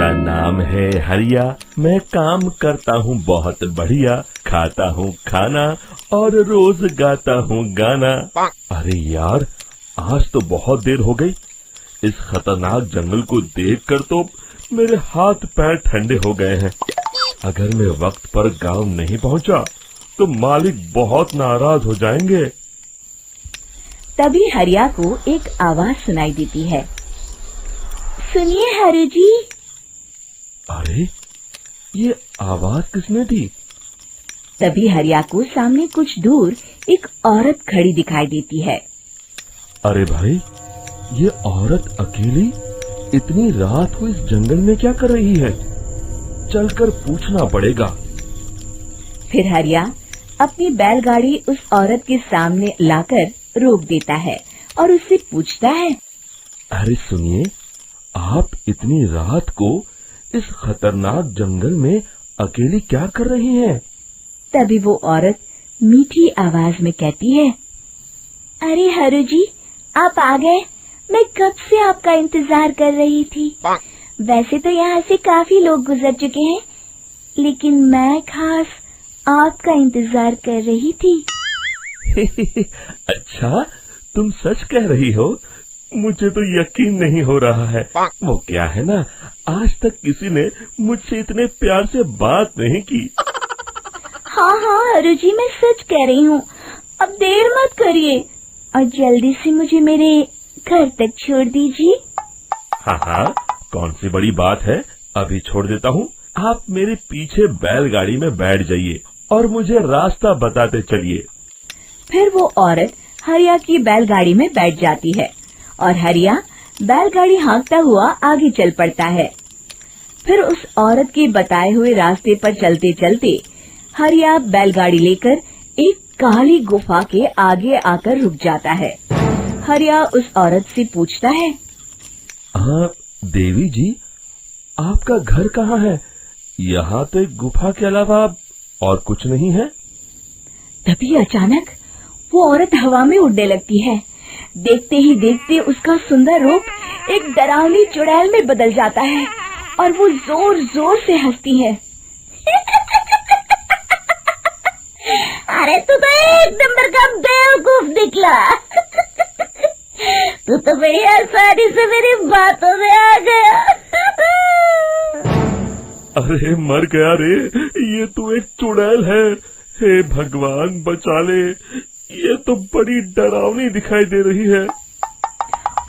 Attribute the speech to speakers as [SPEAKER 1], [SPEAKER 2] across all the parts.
[SPEAKER 1] मेरा नाम है हरिया, मैं काम करता हूँ बहुत बढ़िया, खाता हूँ खाना और रोज गाता हूँ गाना। अरे यार, आज तो बहुत देर हो गई। इस खतरनाक जंगल को देखकर तो मेरे हाथ पैर ठंडे हो गए हैं। अगर मैं वक्त पर गांव नहीं पहुंचा तो मालिक बहुत नाराज हो जाएंगे।
[SPEAKER 2] तभी हरिया को एक आवाज सुनाई देती है। सुनिए हरु जी।
[SPEAKER 1] अरे, ये आवाज किसने दी?
[SPEAKER 2] तभी हरिया को सामने कुछ दूर एक औरत खड़ी दिखाई देती है।
[SPEAKER 1] अरे भाई, ये औरत अकेली इतनी रात को इस जंगल में क्या कर रही है? चलकर पूछना पड़ेगा।
[SPEAKER 2] फिर हरिया अपनी बैलगाड़ी उस औरत के सामने लाकर रोक देता है और उससे पूछता है।
[SPEAKER 1] अरे सुनिए, आप इतनी रात को इस खतरनाक जंगल में अकेली क्या कर रही हैं?
[SPEAKER 2] तभी वो औरत मीठी आवाज में कहती है। अरे हरु जी, आप आ गए। मैं कब से आपका इंतजार कर रही थी। वैसे तो यहाँ से काफी लोग गुजर चुके हैं, लेकिन मैं खास आपका इंतजार कर रही थी।
[SPEAKER 1] अच्छा, तुम सच कह रही हो? मुझे तो यकीन नहीं हो रहा है। वो क्या है ना, आज तक किसी ने मुझसे इतने प्यार से बात नहीं की।
[SPEAKER 2] हाँ हाँ हरु जी, मैं सच कह रही हूँ। अब देर मत करिए और जल्दी से मुझे मेरे घर तक छोड़ दीजिए।
[SPEAKER 1] हाँ हाँ, कौन सी बड़ी बात है, अभी छोड़ देता हूँ। आप मेरे पीछे बैलगाड़ी में बैठ जाइए और मुझे रास्ता बताते चलिए।
[SPEAKER 2] फिर वो औरत हरिया की बैलगाड़ी में बैठ जाती है और हरिया बैलगाड़ी हाँकता हुआ आगे चल पड़ता है। फिर उस औरत के बताए हुए रास्ते पर चलते चलते हरिया बैलगाड़ी लेकर एक काली गुफा के आगे आकर रुक जाता है। हरिया उस औरत से पूछता है।
[SPEAKER 1] हाँ देवी जी, आपका घर कहाँ है? यहाँ तो एक गुफा के अलावा और कुछ नहीं है।
[SPEAKER 2] तभी अचानक वो औरत हवा में उड़ने लगती है। देखते ही देखते उसका सुंदर रूप एक डरावनी चुड़ैल में बदल जाता है और वो जोर जोर से हंसती है। अरे तू तो एक नंबर का बेवकूफ निकला। तू तो बड़ी आसानी से मेरी बातों में आ गया।
[SPEAKER 1] अरे मर गया रे, ये तो एक चुड़ैल है। हे भगवान बचा ले, ये तो बड़ी डरावनी दिखाई दे रही है।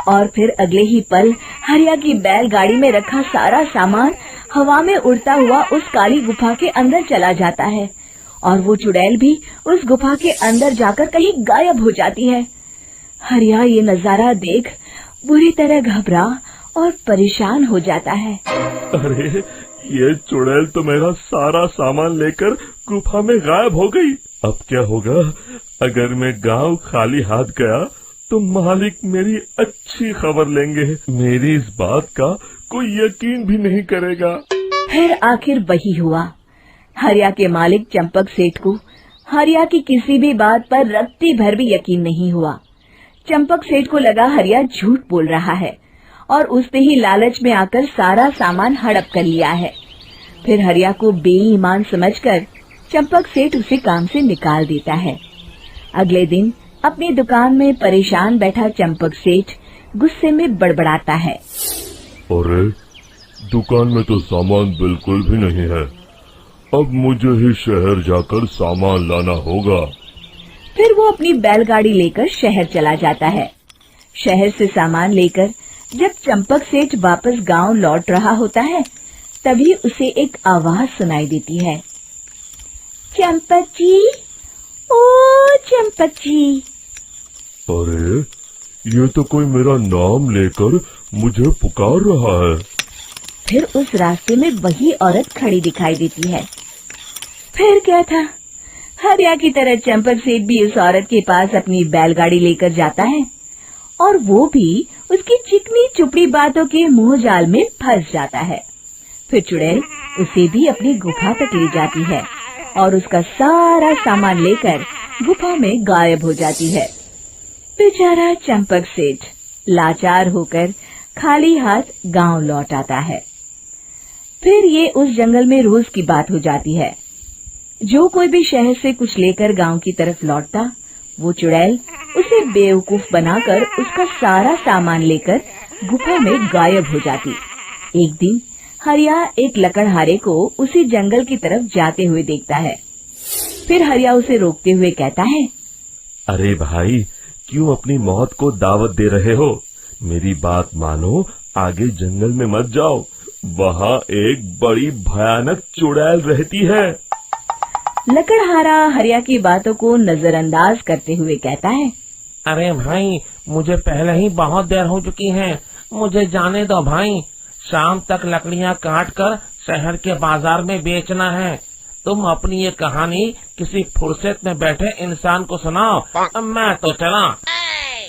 [SPEAKER 2] और फिर अगले ही पल हरिया की बैलगाड़ी में रखा सारा सामान हवा में उड़ता हुआ उस काली गुफा के अंदर चला जाता है और वो चुड़ैल भी उस गुफा के अंदर जाकर कहीं गायब हो जाती है। हरिया ये नजारा देख बुरी तरह घबरा और परेशान हो जाता है।
[SPEAKER 1] अरे, ये चुड़ैल तो मेरा सारा सामान लेकर गुफा में गायब हो गई। अब क्या होगा? अगर मैं गांव खाली हाथ गया तो मालिक मेरी अच्छी खबर लेंगे। मेरी इस बात का कोई यकीन भी नहीं करेगा।
[SPEAKER 2] फिर आखिर वही हुआ। हरिया के मालिक चंपक सेठ को हरिया की किसी भी बात पर रत्ती भर भी यकीन नहीं हुआ। चंपक सेठ को लगा हरिया झूठ बोल रहा है और उसने ही लालच में आकर सारा सामान हड़प कर लिया है। फिर हरिया को बेईमान समझकर चंपक सेठ उसे काम से निकाल देता है। अगले दिन अपनी दुकान में परेशान बैठा चंपक सेठ गुस्से में बड़बड़ाता है।
[SPEAKER 1] अरे, दुकान में तो सामान बिल्कुल भी नहीं है। अब मुझे ही शहर जाकर सामान लाना होगा।
[SPEAKER 2] फिर वो अपनी बैलगाड़ी लेकर शहर चला जाता है। शहर से सामान लेकर जब चंपक सेठ वापस गांव लौट रहा होता है, तभी उसे एक आवाज सुनाई देती है। चंपक जी, ओ चंपक जी।
[SPEAKER 1] अरे, ये तो कोई मेरा नाम लेकर मुझे पुकार रहा है।
[SPEAKER 2] फिर उस रास्ते में वही औरत खड़ी दिखाई देती है। फिर क्या था, हरिया की तरह चंपक सेठ भी उस औरत के पास अपनी बैलगाड़ी लेकर जाता है और वो भी उसकी चिकनी चुपड़ी बातों के मुंह जाल में फंस जाता है। फिर चुड़ैल उसे भी अपनी गुफा तक ले जाती है और उसका सारा सामान लेकर गुफा में गायब हो जाती है। बेचारा चंपक सेठ लाचार होकर खाली हाथ गांव लौट आता है। फिर ये उस जंगल में रोज की बात हो जाती है। जो कोई भी शहर से कुछ लेकर गांव की तरफ लौटता, वो चुड़ैल उसे बेवकूफ बनाकर उसका सारा सामान लेकर गुफा में गायब हो जाती। एक दिन हरिया एक लकड़हारे को उसी जंगल की तरफ जाते हुए देखता है। फिर हरिया उसे रोकते हुए कहता है,
[SPEAKER 1] अरे भाई, क्यों अपनी मौत को दावत दे रहे हो? मेरी बात मानो, आगे जंगल में मत जाओ, वहाँ एक बड़ी भयानक चुड़ैल रहती है।
[SPEAKER 2] लकड़हारा हरिया की बातों को नजरअंदाज करते हुए कहता है,
[SPEAKER 3] अरे भाई, मुझे पहले ही बहुत देर हो चुकी है, मुझे जाने दो भाई। शाम तक लकड़ियाँ काट कर शहर के बाजार में बेचना है। तुम अपनी ये कहानी किसी फुर्सत में बैठे इंसान को सुनाओ, मैं तो चला।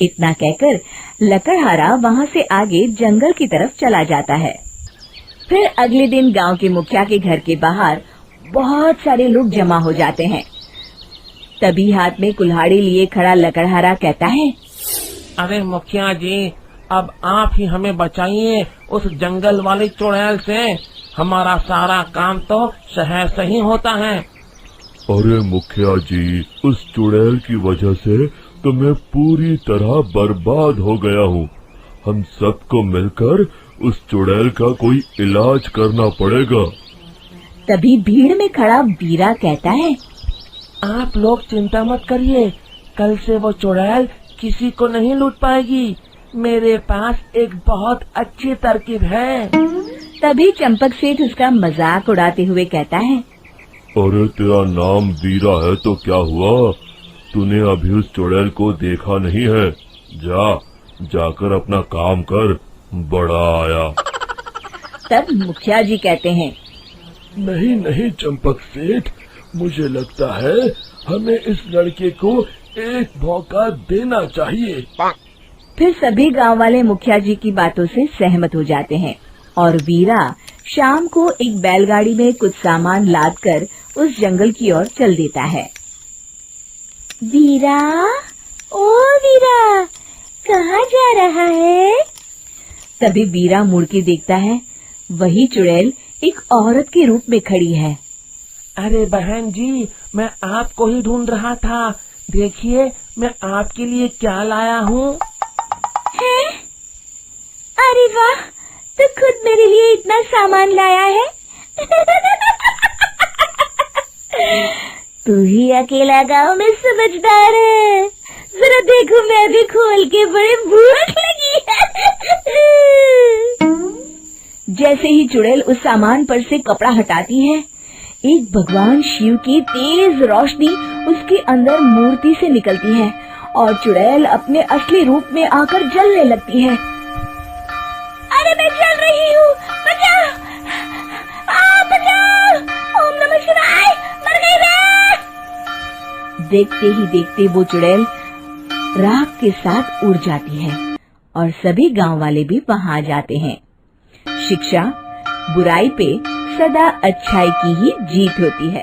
[SPEAKER 2] इतना कहकर लकड़हारा वहाँ से आगे जंगल की तरफ चला जाता है। फिर अगले दिन गांव के मुखिया के घर के बाहर बहुत सारे लोग जमा हो जाते हैं। तभी हाथ में कुल्हाड़ी लिए खड़ा लकड़हारा कहता है,
[SPEAKER 3] अरे मुखिया जी, अब आप ही हमें बचाइए उस जंगल वाली चुड़ैल से। हमारा सारा काम तो शहर से ही होता है।
[SPEAKER 1] अरे मुखिया जी, उस चुड़ैल की वजह से तो मैं पूरी तरह बर्बाद हो गया हूँ। हम सबको मिलकर उस चुड़ैल का कोई इलाज करना पड़ेगा।
[SPEAKER 2] तभी भीड़ में खड़ा वीरा कहता है,
[SPEAKER 3] आप लोग चिंता मत करिए, कल से वो चुड़ैल किसी को नहीं लूट पाएगी। मेरे पास एक बहुत अच्छी तरकीब है।
[SPEAKER 2] तभी चंपक सेठ उसका मजाक उड़ाते हुए कहता है,
[SPEAKER 1] अरे तेरा नाम वीरा है तो क्या हुआ? तूने अभी उस चुड़ैल को देखा नहीं है? जाकर अपना काम कर, बड़ा आया।
[SPEAKER 2] तब मुखिया जी कहते हैं,
[SPEAKER 1] नहीं नहीं चंपक सेठ, मुझे लगता है हमें इस लड़के को एक मौका देना चाहिए।
[SPEAKER 2] फिर सभी गांव वाले मुखिया जी की बातों से सहमत हो जाते हैं और वीरा शाम को एक बैलगाड़ी में कुछ सामान लादकर उस जंगल की ओर चल देता है। वीरा, ओ वीरा, कहाँ जा रहा है? तभी वीरा मुड़ के देखता है, वही चुड़ैल एक औरत के रूप में खड़ी है।
[SPEAKER 3] अरे बहन जी, मैं आपको ही ढूंढ रहा था। देखिए, मैं आपके लिए क्या लाया हूँ।
[SPEAKER 2] अरे वाह, तो खुद मेरे लिए इतना सामान लाया है। तू ही अकेला गांव में समझदार है। जरा देखो, मैं भी खोल के, बड़े भूख लगी है। जैसे ही चुड़ैल उस सामान पर से कपड़ा हटाती है, एक भगवान शिव की तेज रोशनी उसके अंदर मूर्ति से निकलती है और चुड़ैल अपने असली रूप में आकर जलने लगती है। अरे मैं जल रही हूँ, बचाओ! बचाओ! ओम नमः शिवाय, मर गई मैं! देखते ही देखते वो चुड़ैल राख के साथ उड़ जाती है और सभी गांव वाले भी वहां जाते हैं। शिक्षा बुराई पे सदा अच्छाई की ही जीत होती है।